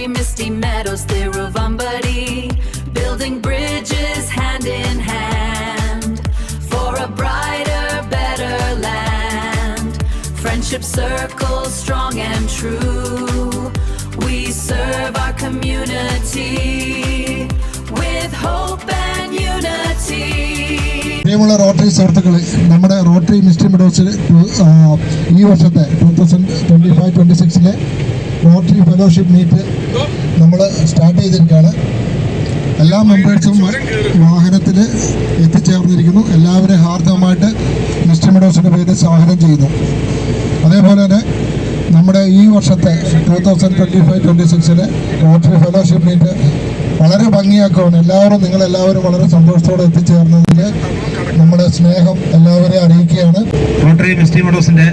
Rotary Misty Meadows, Thiruvambadi, building bridges hand in hand for a brighter, better land. Friendship circles strong and true, we serve our community with hope and unity. പ്രിയമുള്ള rotary സുഹൃത്തുക്കളെ, നമ്മുടെ rotary misty മെഡോസിൽ ഈ വർഷത്തെ 2025-26 rotary fellowship meet നമ്മൾ start ചെയ്തിരിക്കുകയാണ്. എല്ലാ മെമ്പേഴ്സും വാഹനത്തിൽ എത്തിച്ചേർന്നിരിക്കുന്നു. എല്ലാവരെയും ഹാർദവമായിട്ട് മിസ്റ്റി മെഡോസിൻ്റെ പേരിൽ സ്വാഗതം ചെയ്യുന്നു. അതേപോലെ തന്നെ നമ്മുടെ ഈ വർഷത്തെ 2025-26 റോട്ടറി ഫെലോഷിപ്പ് മീറ്റ് വളരെ ഭംഗിയാക്കുകയാണ്. നിങ്ങളെല്ലാവരും വളരെ സന്തോഷത്തോടെ എത്തിച്ചേർന്നതിൽ നമ്മുടെ സ്നേഹം എല്ലാവരെയും അറിയിക്കുകയാണ്. റോട്ടറി മിസ്റ്റി മെഡോസിന്റെ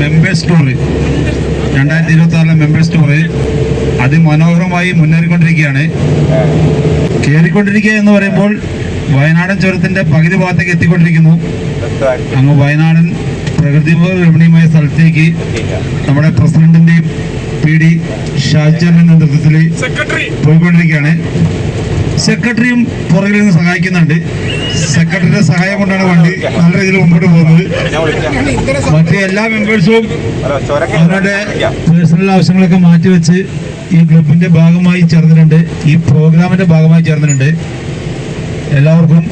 മെമ്പേഴ്സ് ടൂർ 2026 മെമ്പേഴ്സ് ടൂർ അതിമനോഹരമായി മുന്നേറിക്കൊണ്ടിരിക്കുകയാണ്. കയറിക്കൊണ്ടിരിക്കുക എന്ന് പറയുമ്പോൾ വയനാടൻ ചുരത്തിന്റെ പകുതി ഭാഗത്തേക്ക് എത്തിക്കൊണ്ടിരിക്കുന്നു. അങ്ങ് വയനാടൻ പ്രകൃതി രമണീയമായ സ്ഥലത്തേക്ക് നമ്മുടെ പ്രസിഡന്റിന്റെയും PD ഷാജിന്റെ നേതൃത്വത്തിൽ പോയിക്കൊണ്ടിരിക്കുകയാണ്. സെക്രട്ടറിയും പുറകിൽ നിന്ന് സഹായിക്കുന്നുണ്ട്. സെക്രട്ടറിയുടെ സഹായം കൊണ്ടാണ് വണ്ടി നല്ല രീതിയിൽ മുമ്പോട്ട് പോകുന്നത്. മറ്റേ എല്ലാ മെമ്പേഴ്സും അവരുടെ പേഴ്സണൽ ആവശ്യങ്ങളൊക്കെ മാറ്റിവെച്ച് ഈ ക്ലബിന്റെ ഭാഗമായി ചേർന്നിട്ടുണ്ട്, ഈ പ്രോഗ്രാമിന്റെ ഭാഗമായി ചേർന്നിട്ടുണ്ട്. എല്ലാവർക്കും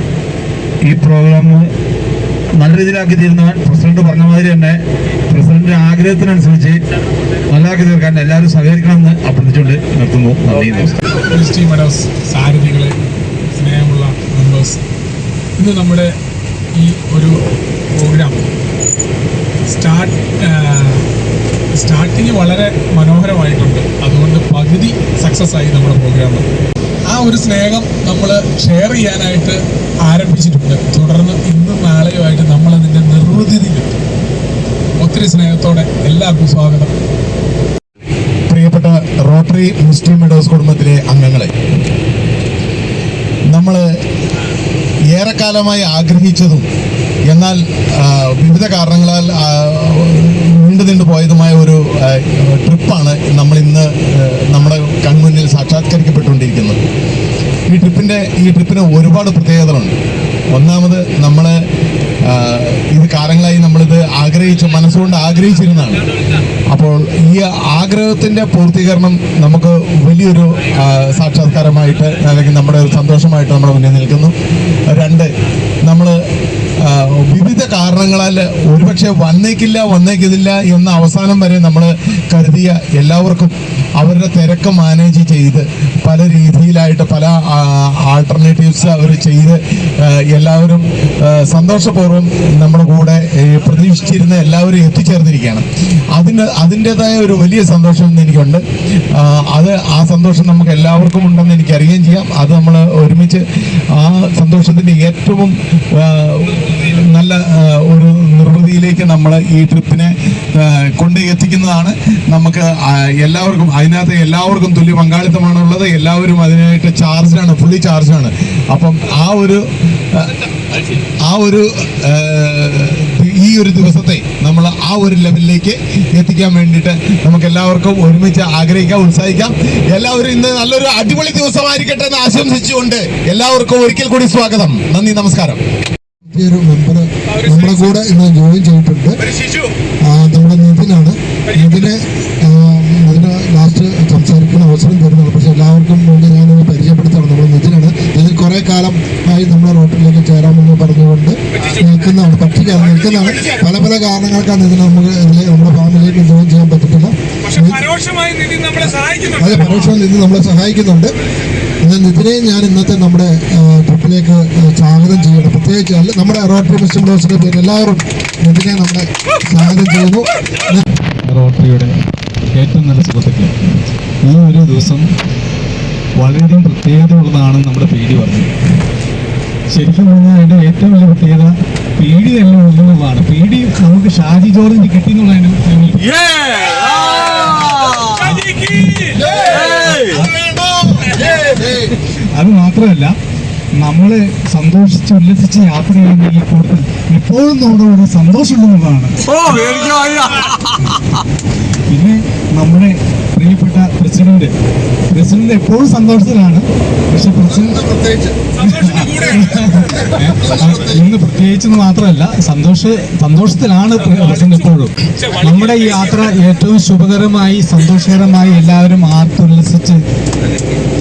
ഈ പ്രോഗ്രാം നല്ല രീതിയിലാക്കി തീരുന്നവൻ പ്രസിഡന്റ് പറഞ്ഞ മാതിരി തന്നെ പ്രസിഡന്റിന്റെ ആഗ്രഹത്തിനനുസരിച്ച് നല്ലതാക്കി തീർക്കാൻ എല്ലാവരും സഹകരിക്കണമെന്ന് അഭ്യർത്ഥിച്ചുകൊണ്ട് നിർത്തുന്നു. നന്ദി, നമസ്കാരം. മിസ്റ്റി മെഡോസ് സാരഥികളെ, സ്നേഹമുള്ള മെമ്പേഴ്സ്, ഇന്ന് നമ്മുടെ ഈ ഒരു പ്രോഗ്രാം സ്റ്റാർട്ടിങ് വളരെ മനോഹരമായിട്ടുണ്ട്. അതുകൊണ്ട് പകുതി സക്സസ് ആയി നമ്മുടെ പ്രോഗ്രാം. ആ ഒരു സ്നേഹം നമ്മൾ ഷെയർ ചെയ്യാനായിട്ട് ആരംഭിച്ചിട്ടുണ്ട്. തുടർന്ന് ഇന്നും നാളെയുമായിട്ട് നമ്മളതിൻ്റെ നിർവൃതിയിലെത്തും. ഒത്തിരി സ്നേഹത്തോടെ എല്ലാവർക്കും സ്വാഗതം. പ്രിയപ്പെട്ട റോട്ടറി മിസ്റ്റി മെഡോസ് കുടുംബത്തിലെ അംഗങ്ങളെ, നമ്മൾ ഏറെക്കാലമായി ആഗ്രഹിച്ചതും എന്നാൽ വിവിധ കാരണങ്ങളാൽ നീണ്ടു പോയതുമായ ഒരു ട്രിപ്പാണ് നമ്മൾ ഇന്ന് നമ്മുടെ കൺമുന്നിൽ സാക്ഷാത്കരിക്കപ്പെട്ടുകൊണ്ടിരിക്കുന്നത്. ഈ ട്രിപ്പിന് ഒരുപാട് പ്രത്യേകതകളുണ്ട്. ഒന്നാമത് നമ്മൾ ഇത് കാലങ്ങളായി നമ്മളിത് മനസ്സുകൊണ്ട് ആഗ്രഹിച്ചിരുന്നതാണ്. അപ്പോൾ ഈ ആഗ്രഹത്തിൻ്റെ പൂർത്തീകരണം നമുക്ക് വലിയൊരു സാക്ഷാത്കാരമായിട്ട് അല്ലെങ്കിൽ നമ്മുടെ ഒരു സന്തോഷമായിട്ട് നമ്മുടെ മുന്നിൽ നിൽക്കുന്നു. 2, നമ്മൾ വിവിധ കാരണങ്ങളാൽ ഒരുപക്ഷെ വന്നേക്കില്ല എന്ന അവസാനം വരെ നമ്മൾ കരുതിയ എല്ലാവർക്കും അവരുടെ തിരക്ക് മാനേജ് ചെയ്ത് പല രീതിയിലായിട്ട് പല ആൾട്ടർനേറ്റീവ്സ് അവർ ചെയ്ത് എല്ലാവരും സന്തോഷപൂർവ്വം നമ്മുടെ കൂടെ പ്രതീക്ഷിച്ചിരുന്ന എല്ലാവരും എത്തിച്ചേർന്നിരിക്കുകയാണ്. അതിൻ്റെതായ ഒരു വലിയ സന്തോഷം ഇന്ന് എനിക്കുണ്ട്. ആ സന്തോഷം നമുക്ക് എല്ലാവർക്കും ഉണ്ടെന്ന് എനിക്കറിയുകയും ചെയ്യാം. അത് നമ്മൾ ഒരുമിച്ച് ആ സന്തോഷത്തിൻ്റെ ഏറ്റവും നല്ല ഒരു നിർവൃതിയിലേക്ക് നമ്മൾ ഈ ട്രിപ്പിനെ കൊണ്ട് എത്തിക്കുന്നതാണ്. നമുക്ക് എല്ലാവർക്കും തുല്യ പങ്കാളിത്തമാണുള്ളത്. എല്ലാവരും അതിനായിട്ട് ഫുള്ളി ചാർജാണ്. അപ്പം ഈ ഒരു ദിവസത്തെ നമ്മൾ ആ ഒരു ലെവലിലേക്ക് എത്തിക്കാൻ വേണ്ടിയിട്ട് നമുക്ക് എല്ലാവർക്കും ഒരുമിച്ച് ആഗ്രഹിക്കാം, ഉത്സാഹിക്കാം. എല്ലാവരും ഇന്ന് നല്ലൊരു അടിപൊളി ദിവസമായിരിക്കട്ടെ എന്ന് ആശംസിച്ചുകൊണ്ട് എല്ലാവർക്കും ഒരിക്കൽ കൂടി സ്വാഗതം. നന്ദി, നമസ്കാരം. ഒരു മെമ്പർ നമ്മുടെ കൂടെ ഇന്ന് ജോയിൻ ചെയ്തിട്ടുണ്ട്. നമ്മുടെ നിതിനാണ്. ഇതിന് ലാസ്റ്റ് സംസാരിക്കുന്ന അവസരം തരുന്നത്. പക്ഷെ എല്ലാവർക്കും വേണ്ടി ഞാനൊന്ന് പരിചയപ്പെടുത്താണ്. നമ്മൾ നിതിനാണ്. ഇതിൽ കുറേ കാലമായി നമ്മുടെ റോട്ടിലേക്ക് ചേരാമെന്ന് പറഞ്ഞുകൊണ്ട് നിൽക്കുന്നതാണ്. നിൽക്കുന്നതാണ്. പല കാരണങ്ങൾക്കാണ് ഇതിന് നമുക്ക് നമ്മുടെ ഫാമിലിയിലേക്ക് ജോയിൻ ചെയ്യാൻ പറ്റത്തില്ല. അത് പരോക്ഷമായി നിധി നമ്മളെ സഹായിക്കുന്നുണ്ട്. നിതിനെയും ഞാൻ ഇന്നത്തെ നമ്മുടെ ട്രിപ്പിലേക്ക് സ്വാഗതം ചെയ്യണം. പ്രത്യേകിച്ച് നമ്മുടെ റോട്ടറി മിസ്റ്റി മെഡോസിന്റെ പേരിൽ എല്ലാവരും നിതിനെ നമ്മളെ സ്വാഗതം ചെയ്യുന്നു. റോട്ടറിയുടെ ഏറ്റവും നല്ല സുഹൃത്തുക്കളെ, ഈ ഒരു ദിവസം വളരെയധികം പ്രത്യേകത ഉള്ളതാണെന്ന് നമ്മുടെ PD പറഞ്ഞു. ശരിക്കും പറഞ്ഞാൽ അതിൻ്റെ ഏറ്റവും വലിയ പ്രത്യേകത PD തന്നെ ഉള്ളതാണ്. PD നമുക്ക് ഷാജി ജോർജിന് കിട്ടി എന്നുള്ളതിന് അത് മാത്രമല്ല, നമ്മൾ സന്തോഷിച്ച് ഉല്ലസിച്ച് യാത്ര ചെയ്യുന്ന കൂടുതൽ എപ്പോഴും നമ്മുടെ ഒരു സന്തോഷമുള്ളതാണ്. പിന്നെ നമ്മുടെ പ്രിയപ്പെട്ട പ്രസിഡന്റ് എപ്പോഴും സന്തോഷത്തിലാണ്. പക്ഷെ പ്രസിഡന്റ് ഇന്ന് പ്രത്യേകിച്ചെന്ന് മാത്രമല്ല സന്തോഷത്തിലാണ് പ്രസിഡന്റ് എപ്പോഴും. നമ്മുടെ ഈ യാത്ര ഏറ്റവും ശുഭകരമായി സന്തോഷകരമായി എല്ലാവരും ആർത്തുല്ലസിച്ച്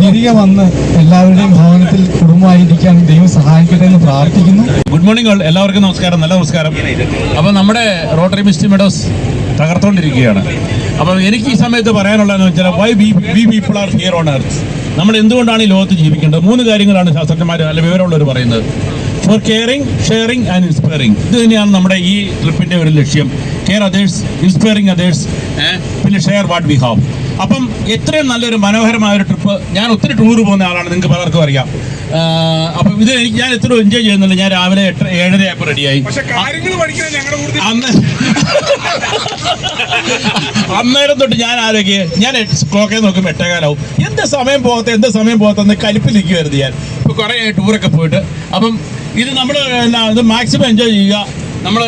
തിരികെ വന്ന് എല്ലാവരുടെയും ഭവനത്തിൽ കുടുംബമായിരിക്കാൻ ദൈവം സഹായിക്കട്ടെ എന്ന് പ്രാർത്ഥിക്കുന്നു. Good morning all. എല്ലാവർക്കും നമസ്കാരം, നല്ല നമസ്കാരം. അപ്പോൾ നമ്മുടെ റോട്ടറി മിസ്റ്റി മെഡോസ് തകർത്തുകൊണ്ടിരിക്കുകയാണ്. അപ്പം എനിക്ക് ഈ സമയത്ത് പറയാനുള്ളതെന്ന് വെച്ചാൽ why we people are here on earth. നമ്മൾ എന്തുകൊണ്ടാണ് ഈ ലോകത്ത് ജീവിക്കേണ്ടത്? 3 കാര്യങ്ങളാണ് ശാസ്ത്രജ്ഞന്മാർ അല്ല വിവരമുള്ളവർ പറയുന്നത്. For caring, sharing and inspiring. ഇത് തന്നെയാണ് നമ്മുടെ ഈ ട്രിപ്പിൻ്റെ ഒരു ലക്ഷ്യം. കെയർ അതേഴ്സ്, ഇൻസ്പയറിങ് അതേഴ്സ്, പിന്നെ ഷെയർ വാട്ട് വി ഹാവ്. അപ്പം എത്രയും നല്ലൊരു മനോഹരമായ ഒരു ട്രിപ്പ്. ഞാൻ ഒത്തിരി ടൂർ പോകുന്ന ആളാണ്, നിങ്ങൾക്ക് പലർക്കും അറിയാം. അപ്പം ഇത് ഞാൻ എത്ര എൻജോയ് ചെയ്യുന്നുണ്ട്. ഞാൻ രാവിലെ 7:30 ആയപ്പോൾ റെഡിയായി. അന്നേരം തൊട്ട് ഞാൻ ആലോചിക്കുക, ഞാൻ ക്ലോക്കെ നോക്കുമ്പോൾ 8:15 എന്ത് സമയം പോകത്തെന്ന് കലിപ്പിലിരിക്കുമായിരുന്നു ഞാൻ. ഇപ്പോൾ കുറേ ടൂറൊക്കെ പോയിട്ട്. അപ്പം ഇത് നമ്മൾ ഇത് മാക്സിമം എൻജോയ് ചെയ്യുക. നമ്മൾ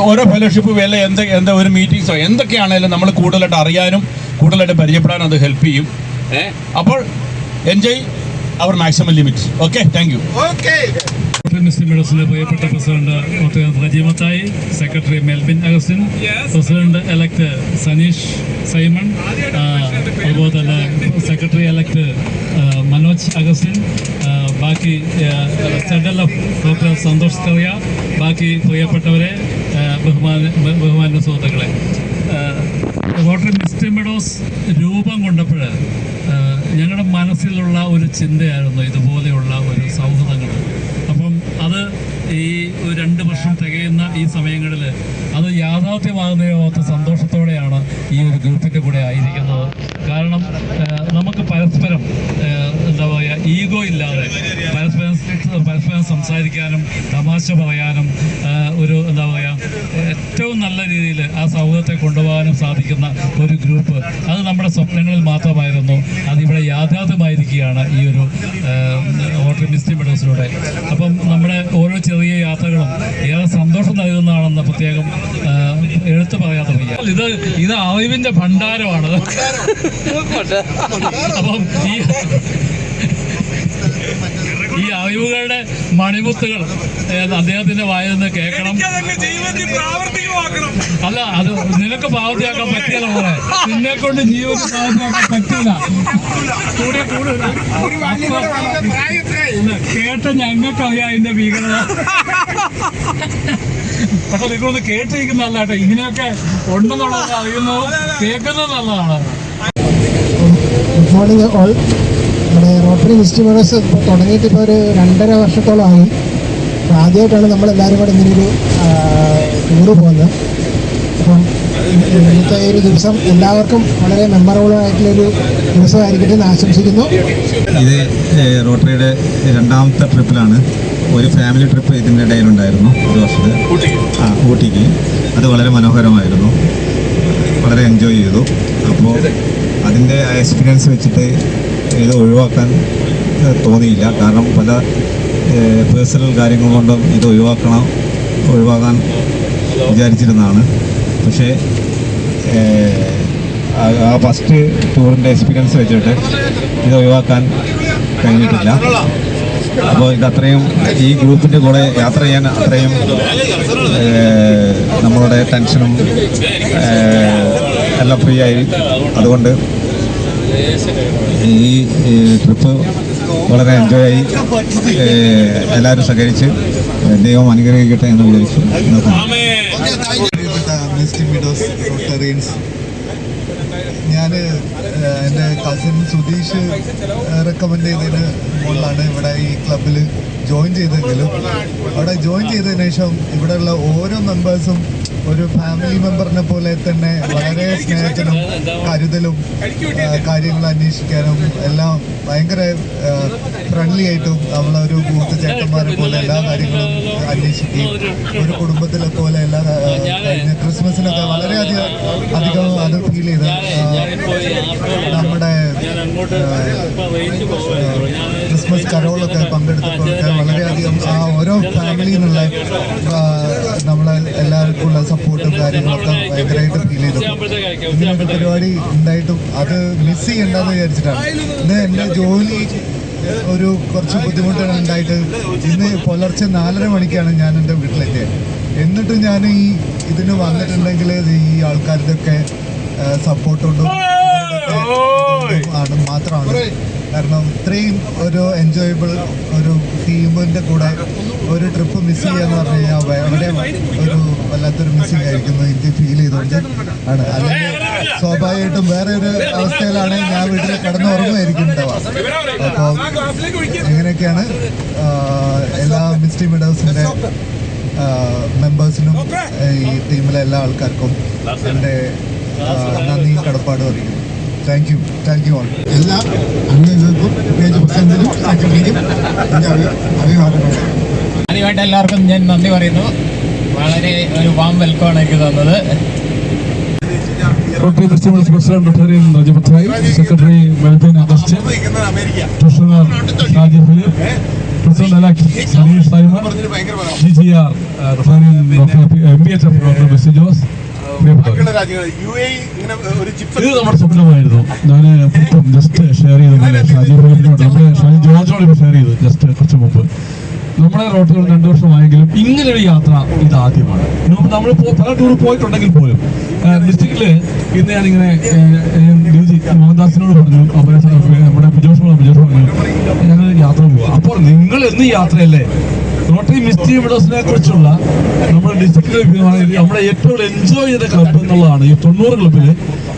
ഓരോ ഫെലോഷിപ്പ് വല്ല എന്താ ഒരു മീറ്റിങ്സോ എന്തൊക്കെയാണെങ്കിലും നമ്മൾ കൂടുതലായിട്ട് അറിയാനും കൂടുതലായിട്ട് പരിചയപ്പെടാനും അത് ഹെൽപ്പ് ചെയ്യും. അപ്പോൾ എൻജോയ് അവർ maximum limits. Okay, thank you. മുസ്ലിം മെഡോസിന്റെ പ്രിയപ്പെട്ട പ്രസിഡന്റ് റജീമത്തായി, secretary Melvin Augustine, president elect Saneesh Simon, അതുപോലെ തന്നെ സെക്രട്ടറി എലക്ട് മനോജ് അഗസ്റ്റിൻ, ബാക്കി സെഡൽ ഓഫ് ഡോക്ടർ സന്തോഷ് കറിയ, ബാക്കി പ്രിയപ്പെട്ടവരെ, ബഹുമാന സുഹൃത്തുക്കളെ. റോട്ടറി മിസ്റ്റി മെഡോസ് രൂപം കൊണ്ടപ്പോൾ ഞങ്ങളുടെ മനസ്സിലുള്ള ഒരു ചിന്തയായിരുന്നു ഇതുപോലെയുള്ള ഒരു സൗഹൃദങ്ങൾ. അപ്പം അത് ഈ 2 വർഷം തികയുന്ന ഈ സമയങ്ങളിൽ അത് യാഥാർത്ഥ്യമാകുന്നതിനോർത്ത് സന്തോഷത്തോടെയാണ് ഈ ഒരു ഗ്രൂപ്പിൻ്റെ കൂടെ ആയിരിക്കുന്നത്. കാരണം നമുക്ക് പരസ്പരം എന്താ പറയുക, ഈഗോ ഇല്ലാതെ പരസ്പരം സംസാരിക്കാനും തമാശ പറയാനും ഒരു എന്താ പറയുക ഏറ്റവും നല്ല രീതിയിൽ ആ സൗഹൃദത്തെ കൊണ്ടുപോകാനും സാധിക്കുന്ന ഒരു ഗ്രൂപ്പ്. അത് നമ്മുടെ സ്വപ്നങ്ങളിൽ മാത്രമായിരുന്നു. അതിവിടെ യാഥാർത്ഥ്യമായിരിക്കുകയാണ് ഈ ഒരു റോട്ടറി മിസ്റ്റി മെഡോസിലൂടെ. അപ്പം നമ്മുടെ ഓരോ ചെറിയ യാത്രകളും ഏറെ സന്തോഷം നൽകുന്നതാണെന്ന് പ്രത്യേകം എടുത്തു പറയാതെ വയ്യ. ഇത് അറിവിന്റെ ഭണ്ഡാരമാണ്. അപ്പം ഈ അറിവുകളുടെ മണിമുത്തുകൾ അദ്ദേഹത്തിന്റെ വായിൽ നിന്ന് കേൾക്കണം. അല്ല, അത് നിനക്ക് പ്രാവർത്തിയാക്കാൻ പറ്റിയല്ല പോലെ, നിന്നെ കൊണ്ട് ജീവിതത്തിൽ പ്രാവർത്തിയാക്കാൻ പറ്റില്ല. കേട്ട ഞങ്ങൾക്കറിയാം അതിന്റെ ഭീകരത. പക്ഷെ നിങ്ങളൊന്ന് കേട്ടിരിക്കുന്നതല്ല കേട്ടോ, ഇങ്ങനെയൊക്കെ ഉണ്ടെന്നുള്ളത് അറിയുന്നതും കേൾക്കുന്നതും നല്ലതാണ്. Good morning all. നമ്മുടെ റോട്ടറി മിസ്റ്റി മെഡോസ് ഇപ്പോൾ തുടങ്ങിയിട്ട് ഇപ്പോൾ ഒരു 2.5 വർഷത്തോളമായി. ആദ്യമായിട്ടാണ് നമ്മളെല്ലാവരും കൂടെ ഇങ്ങനൊരു ടൂറ് പോകുന്നത്. അപ്പം ഇന്നത്തെ ഒരു ദിവസം എല്ലാവർക്കും വളരെ മെമ്മറബിളായിട്ടുള്ളൊരു ദിവസമായിരിക്കട്ടെ എന്ന് ആശംസിക്കുന്നു. ഇത് റോട്ടറിയുടെ 2ാമത്തെ ട്രിപ്പിലാണ്. ഒരു ഫാമിലി ട്രിപ്പ് ഇതിൻ്റെ ഇടയിലുണ്ടായിരുന്നു ഒരു വർഷത്തെ, ഊട്ടിക്ക്. അത് വളരെ മനോഹരമായിരുന്നു, വളരെ എൻജോയ് ചെയ്തു. അപ്പോൾ അതിൻ്റെ എക്സ്പീരിയൻസ് വെച്ചിട്ട് ഇത് ഒഴിവാക്കാൻ തോന്നിയില്ല. കാരണം പല പേഴ്സണൽ കാര്യങ്ങൾ കൊണ്ടും ഇത് ഒഴിവാക്കാൻ വിചാരിച്ചിരുന്നതാണ്. പക്ഷേ ആ ഫസ്റ്റ് ടൂറിൻ്റെ എക്സ്പീരിയൻസ് വെച്ചിട്ട് ഇത് ഒഴിവാക്കാൻ കഴിഞ്ഞിട്ടില്ല. അപ്പോൾ ഇത് അത്രയും ഈ ഗ്രൂപ്പിൻ്റെ കൂടെ യാത്ര ചെയ്യാൻ അത്രയും നമ്മളുടെ ടെൻഷനും എല്ലാം ഫ്രീ ആയി. അതുകൊണ്ട് ഈ ട്രിപ്പ് വളരെ എൻജോയ് ആയി. എല്ലാവരും സഹകരിച്ച് ദൈവം അനുഗ്രഹിക്കട്ടെ എന്ന് വിചാരിച്ചു. മിസ്റ്റി മെഡോസ് റോട്ടറിയൻസ്, ഞാൻ എൻ്റെ കസിൻ സുധീഷ് റെക്കമെൻഡ് ചെയ്തതിന് മുകളിലാണ് ഇവിടെ ഈ ക്ലബിൽ ജോയിൻ ചെയ്തെങ്കിലും അവിടെ ജോയിൻ ചെയ്തതിന് ശേഷം ഇവിടെയുള്ള ഓരോ മെമ്പേഴ്സും ഒരു ഫാമിലി മെമ്പറിനെ പോലെ തന്നെ വളരെ സ്നേഹത്തിനും കരുതലും കാര്യങ്ങൾ അന്വേഷിക്കാനും എല്ലാം ഭയങ്കര ഫ്രണ്ട്ലി ആയിട്ടും നമ്മളൊരു ബൂത്ത് ചേട്ടന്മാരെ പോലെ എല്ലാ കാര്യങ്ങളും അന്വേഷിക്കുകയും ഒരു കുടുംബത്തിലെ പോലെ എല്ലാ കഴിഞ്ഞ ക്രിസ്മസിനൊക്കെ വളരെയധികം അത് ഫീൽ ചെയ്ത് നമ്മുടെ ക്രിസ്മസ് കരോളൊക്കെ പങ്കെടുത്തപ്പോഴൊക്കെ വളരെയധികം ആ ഓരോ ഫാമിലിയിൽ നിന്നുള്ള നമ്മളെ എല്ലാവർക്കും ഉള്ള സപ്പോർട്ടും കാര്യങ്ങളൊക്കെ ഭയങ്കരമായിട്ട് ഫീൽ ചെയ്തു. ഇങ്ങനൊരു പരിപാടി ഉണ്ടായിട്ടും അത് മിസ് ചെയ്യണ്ടെന്ന് വിചാരിച്ചിട്ടാണ്. ഇന്ന് എൻ്റെ ജോലി ഒരു കുറച്ച് ബുദ്ധിമുട്ടുകൾ ഉണ്ടായിട്ട് ഇന്ന് പുലർച്ചെ 4:30 മണിക്കാണ് ഞാൻ എൻ്റെ വീട്ടിലെത്തിയത്. എന്നിട്ടും ഞാൻ ഈ ഇതിന് വന്നിട്ടുണ്ടെങ്കിൽ ഈ ആൾക്കാരുടെ ഒക്കെ സപ്പോർട്ടുണ്ടും ആണ് മാത്രമാണ്. കാരണം ഇത്രയും ഒരു എൻജോയബിൾ ഒരു ടീമിൻ്റെ കൂടെ ഒരു ട്രിപ്പ് മിസ് ചെയ്യാന്ന് പറഞ്ഞു കഴിഞ്ഞാൽ വളരെ ഒരു വല്ലാത്തൊരു മിസ്സിങ് ആയിരിക്കുന്നു എനിക്ക് ഫീൽ ചെയ്തുകൊണ്ട് ആണ്. അല്ലെങ്കിൽ സ്വാഭാവികമായിട്ടും വേറെ ഒരു അവസ്ഥയിലാണ് ഞാൻ വീട്ടിൽ കിടന്നുറങ്ങുമായിരിക്കും ഉണ്ടാവുക. അപ്പോൾ ഇങ്ങനെയൊക്കെയാണ് എല്ലാ മിസ്റ്റി മെഡേഴ്സിൻ്റെ മെമ്പേഴ്സിനും ഈ ടീമിലെ എല്ലാ ആൾക്കാർക്കും എൻ്റെ നന്ദിയും കടപ്പാടും അറിയിക്കുന്നു. Thank you all. എല്ലാ അംഗങ്ങൾക്കും പേജ് പ്രസിഡന്റിനും സെക്രട്ടറിക്കും എൻ്റെ അഭിവാദനങ്ങൾ. ആദ്യമായിട്ട് എല്ലാവർക്കും ഞാൻ നന്ദി പറയുന്നു. വളരെ ഒരു വാം വെൽക്കമാണ് എനിക്ക് തന്നത്. റോട്ടറി ഫെസ്റ്റിവൽസ് പ്രസിഡന്റ് റോട്ടറിയൻ രാജപത്രായി, secretary Melbin Augustine, treasurer Shaji Philip, president elect Saneesh Simon, GGR rotarian MBHF doctor Bessy Jose. ഇത് നമ്മുടെ സ്വപ്നമായിരുന്നു. ഞാൻ ഇപ്പം ജസ്റ്റ് ഷെയർ ചെയ്തു ഷാജി ഫിലിപ്പിനോട്, നമ്മുടെ ഷാജി ജോർജോട് ഷെയർ ചെയ്തു ജസ്റ്റ് കുറച്ച് മുമ്പ്. നമ്മുടെ റോട്ടറികൾ 2 വർഷമായെങ്കിലും ഇങ്ങനൊരു യാത്ര ഇതാദ്യമാണ്. നമ്മൾ പല ടൂർ പോയിട്ടുണ്ടെങ്കിൽ പോലും ഡിസ്ട്രിക്റ്റില് ഇന്ന് ഞാനിങ്ങനെ മോഹൻദാസിനോട് പറഞ്ഞു, അവരെ നമ്മുടെ ബിജോഷ് പറഞ്ഞു ഞങ്ങൾ യാത്ര പോവുക. അപ്പോൾ നിങ്ങൾ എന്ന് യാത്രയല്ലേ റോട്ടറി മിസ്റ്റി മെഡോസിനെ കുറിച്ചുള്ള നമ്മുടെ ഡിസ്ട്രിക്റ്റിലെ നമ്മുടെ ഏറ്റവും എൻജോയ് ചെയ്ത ക്ലബ് എന്നുള്ളതാണ്. ഈ 90 ക്ലബില്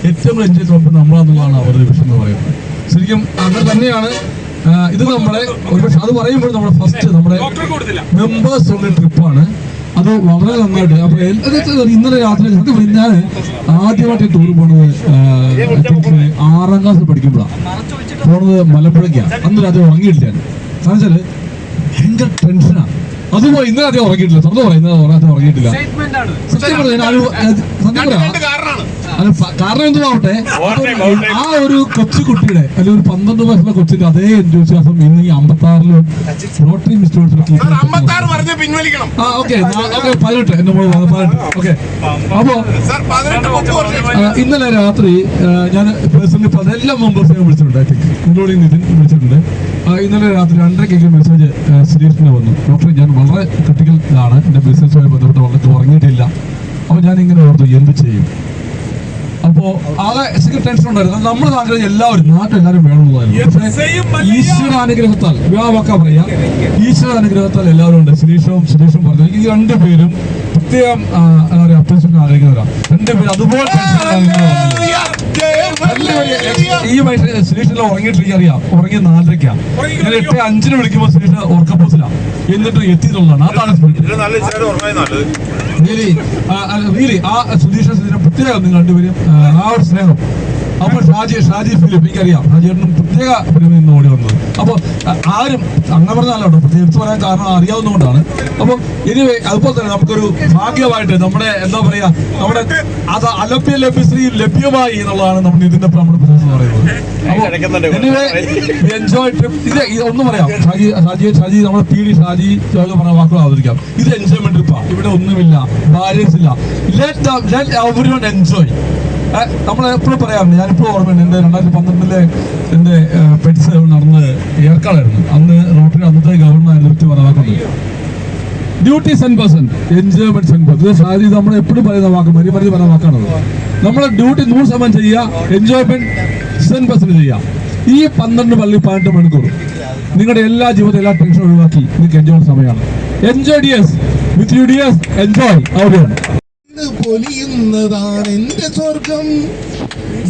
ഏറ്റവും എൻജോയ് ക്ലബ് നമ്മളെന്നുള്ളതാണ് അവരുടെ വിഷയം എന്ന് പറയുന്നത്. ശരിക്കും അങ്ങനെ തന്നെയാണ്. ഇത് നമ്മളെ ഒരുപക്ഷെ അത് പറയുമ്പോൾ നമ്മുടെ ഫസ്റ്റ് നമ്മുടെ മെമ്പേഴ്സ് ഉള്ള ട്രിപ്പാണ്. അത് വളരെ നന്നായിട്ട്. അപ്പൊ ഇന്നലെ രാത്രി ഞാൻ ആദ്യമായിട്ട് ടൂർ പോണത് 6ാം ക്ലാസ്സിൽ പഠിക്കുമ്പോഴാണ് പോണത്. മലപ്പുഴയ്ക്കാണ്. അന്ന് രാത്രി ഉറങ്ങിയിട്ടില്ല. കാരണം വെച്ചാല് ഭയങ്കര ടെൻഷനാണ്. അതുപോലെ ഇന്നലെ അധികം ഉറങ്ങിയിട്ടില്ല. സ്വന്തം പറയുന്നത് ഉറങ്ങിയിട്ടില്ല. സത്യം പറയാം. കാരണം എന്തുമാവട്ടെ, ആ ഒരു കൊച്ചുകുട്ടിയുടെ അല്ലെങ്കിൽ ഒരു 12 വയസ്സുള്ള കൊച്ചിന്റെ അതേ എൻതൂസിയാസം ഇന്ന് ഈ 56ലും റോട്ടറി മിസ്റ്റേഴ്സിലൊക്കെ. ഓക്കെ 18 എന്റെ മോള് 18. ഓക്കെ, അപ്പോ ഇന്നലെ രാത്രി ഞാൻ പേഴ്സണലി എല്ലാ മെമ്പേഴ്സിനെയും വിളിച്ചിട്ടുണ്ട്. ഐ തിങ്ക് ഇൻക്ലൂഡിങ് നിതിൻ വിളിച്ചിട്ടുണ്ട്. ഇന്നലെ രാത്രി 2:30 മെസ്സേജ് ശ്രീകൃഷ്ണന് വന്നു, ഡോക്ടർ ഞാൻ വളരെ ക്രിട്ടിക്കൽ ഇതാണ്, എന്റെ ബിസിനസ്സുമായി ബന്ധപ്പെട്ട് വളരെ ഉറങ്ങിയിട്ടില്ല. അപ്പോൾ ഞാനിങ്ങനെ ഓർത്തു എന്ത് ചെയ്യും. അപ്പോൾ ആകെ ടെൻഷൻ ഉണ്ടായിരുന്നു. നമ്മൾ ആഗ്രഹം എല്ലാവരും നാട്ടിലെല്ലാവരും വേണമെന്നുള്ളതായിരുന്നു. പക്ഷേ ഈശ്വരാനുഗ്രഹത്താൽ പറയാം, ഈശ്വരാനുഗ്രഹത്താൽ എല്ലാവരും ഉണ്ട്. സുരേഷും പറഞ്ഞു ഈ 2 പേരും പ്രത്യേകം എന്താ പറയുക അത്യാവശ്യം ആഗ്രഹിക്കുന്നവരാണ്. 2 പേരും അതുപോലെ ഈ വയസ്സ് സുരേഷിനെ ഉറങ്ങിയിട്ടില്ല. അറിയാം, ഉറങ്ങിയ 4:30. ഞാൻ 8:05 വിളിക്കുമ്പോൾ സുരേഷ് ഉറക്കപ്പോസിലാണ്. എന്നിട്ട് എത്തിയിട്ടുള്ളതാണ്. അതാണ് ആ സുധീഷിനെ പ്രത്യേകം നിങ്ങൾ 2 പേരും ആ ഒരു സ്നേഹം. അപ്പോൾ ഷാജി ഫിലിപ്പ് എനിക്കറിയാം, ഷാജിയേട്ടനും പ്രത്യേക ഫിലിമിൽ നിന്ന് ഓടി വന്നത്. അപ്പോൾ ആരും അങ്ങനെ പറഞ്ഞാലോ പ്രത്യേകിച്ച് പറയാൻ കാരണം അറിയാവുന്നതുകൊണ്ടാണ്. അപ്പോൾ എനിവേ അതുപോലെ തന്നെ നമുക്കൊരു ഭാഗ്യമായിട്ട് നമ്മുടെ എന്താ പറയാ നമ്മുടെ അത് ലഭ്യശ്രീ ലഭ്യമായി എന്നുള്ളതാണ് നമ്മുടെ ഇതിന്റെ നമ്മുടെ പ്രശ്നം എന്ന് പറയുന്നത്. അപ്പോൾ എനിവേ എൻജോയ് ട്രിപ്പ്. ഇത് ഒന്നും പറയാം, ഷാജി നമ്മുടെ PD ഷാജി പറഞ്ഞ വാക്കുകൾ അവതരിക്കാം. ഇത് എൻജോയ്മെന്റ് ട്രിപ്പാണ്. ഇവിടെ ഒന്നുമില്ല, ബാരിയേഴ്സ് ഇല്ല. Let everyone enjoy. നമ്മളെപ്പോഴും പറയാറുണ്ട്, ഞാനിപ്പോൾ ഓർമ്മയുണ്ട് എൻ്റെ 2012 എൻ്റെ പെറ്റ്സ് നടന്ന് ഏർക്കാടായിരുന്നു. അന്ന് റോട്ടറി അന്നത്തെ ഗവർണറായിരുന്നു പറ്റി പറയാറുണ്ട്. Duty 10%, enjoyment 10%. ഇത് ഷാജി നമ്മൾ എപ്പോഴും പറയുന്ന വാക്ക് മരി പറയുന്ന വാക്കാണത്. നമ്മളെ ഡ്യൂട്ടി 100% ചെയ്യുക, എൻജോയ്മെന്റ് 10% ചെയ്യുക. ഈ 12 മണിക്കൂർ നിങ്ങളുടെ എല്ലാ ജീവിതത്തിലും എല്ലാ ടെൻഷനും ഒഴിവാക്കി നിങ്ങൾക്ക് എൻജോയ് സമയമാണ്. Enjoy dears with you dears. Enjoy അവിടെയാണ്. പൊലിയുന്നതാണ് എന്റെ സ്വർഗം,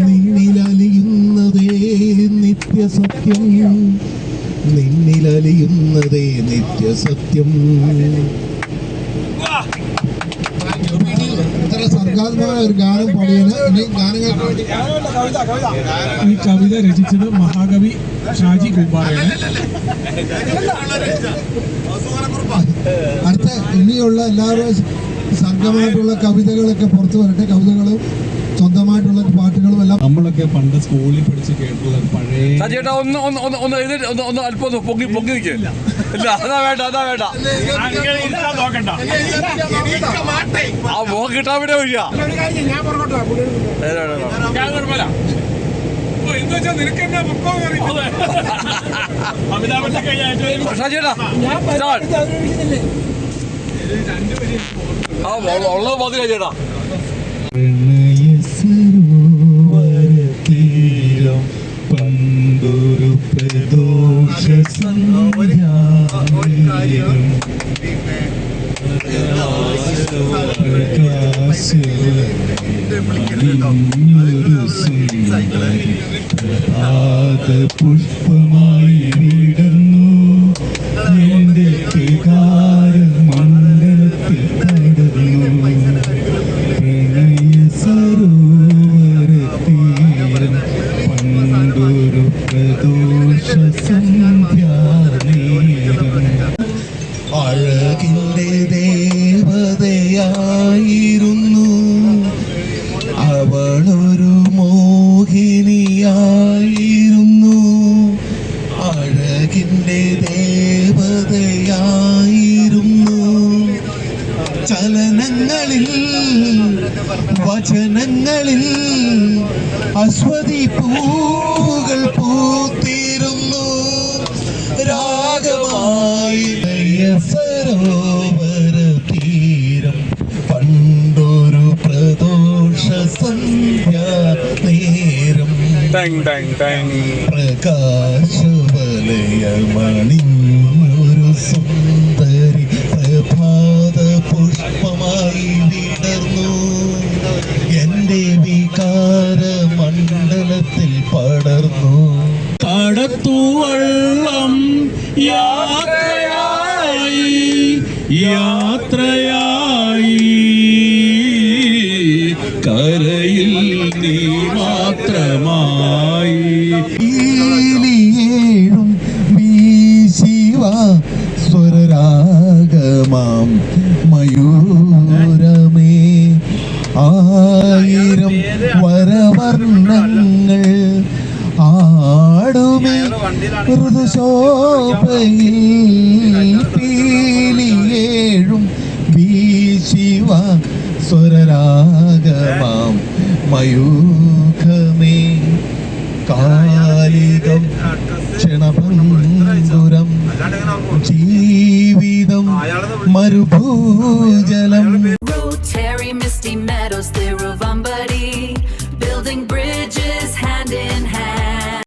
നിന്നിലലിയുന്നതേ നിത്യസത്യം, നിന്നിലലിയുന്നതേ നിത്യസത്യം. ഇത്ര സർഗാത്മകമായ ഒരു ഗാനം പാടിയാണ്. ഗാനങ്ങൾക്ക് ഈ കവിത രചിച്ചത് മഹാകവി ഷാജി കൂമ്പാറയാണ്. അടുത്ത ഇനിയുള്ള എല്ലാവരും സർഗമായിട്ടുള്ള കവിതകളൊക്കെ പുറത്തു വരട്ടെ. കവിതകളും സ്വന്തമായിട്ടുള്ള പാട്ടുകളും എല്ലാം നമ്മളൊക്കെ പണ്ട് സ്കൂളിൽ പഠിച്ച് കേട്ടുള്ള പഴയ ചേട്ടാ ഒന്ന് അല്പം പൊങ്ങി നിൽക്കുക. ഇല്ല അതാ വേണ്ട നോക്കണ്ട ആ മോഹം കിട്ടാൻ വേണ്ടി വരിക. ഉള്ളത് മതി ചേട്ടാ. തീരം പണ്ടൊരു പ്രദോഷ പുഷ്പമായി വിടർന്നു എന്റെ മണ്ഡലത്തിൽ പടർന്നു പ്രണയ സരോവര തീരം പണ്ടൊരു പ്രദോഷ സന്ധ്യാനേരം അഴകിൻ്റെ ദേവതയായിരുന്നു അവളൊരു മോഹിനിയായിരുന്നു അഴകിൻ്റെ ദേവതയായിരുന്നു ചലനങ്ങളിൽ വചനങ്ങളിൽ അശ്വതി പൂവുകൾ പൂത്തിരുന്നു രാഗമായി സരോവര തീരം പണ്ടൊരു പ്രദോഷ സന്ധ്യാനേരം പ്രകാശവലയമണിഞ്ഞൊരു സുന്ദരി പ്രഭാത പുഷ്പമായി വിടർന്നു എന്റെ വികാര മണ്ഡലത്തിൽ പടർന്നു കടത്തുവള്ളം യാത്രയായി കരയിൽ നീ മാത്രമായി ഏഴും വീശിവ സ്വരരാഗമാം മയൂരമേ ആയിരം വരവർണ്ണങ്ങൾ ആടുമേ ഋതുശോഭയിൽ പീലിയേഴും വീശിവ സ്വരരാഗമാം മയൂഖമേ കാലികം ക്ഷണഭംഗുരം ജീവിതം മരുഭൂജലം Rotary Misty Meadows, Thiruvambadi.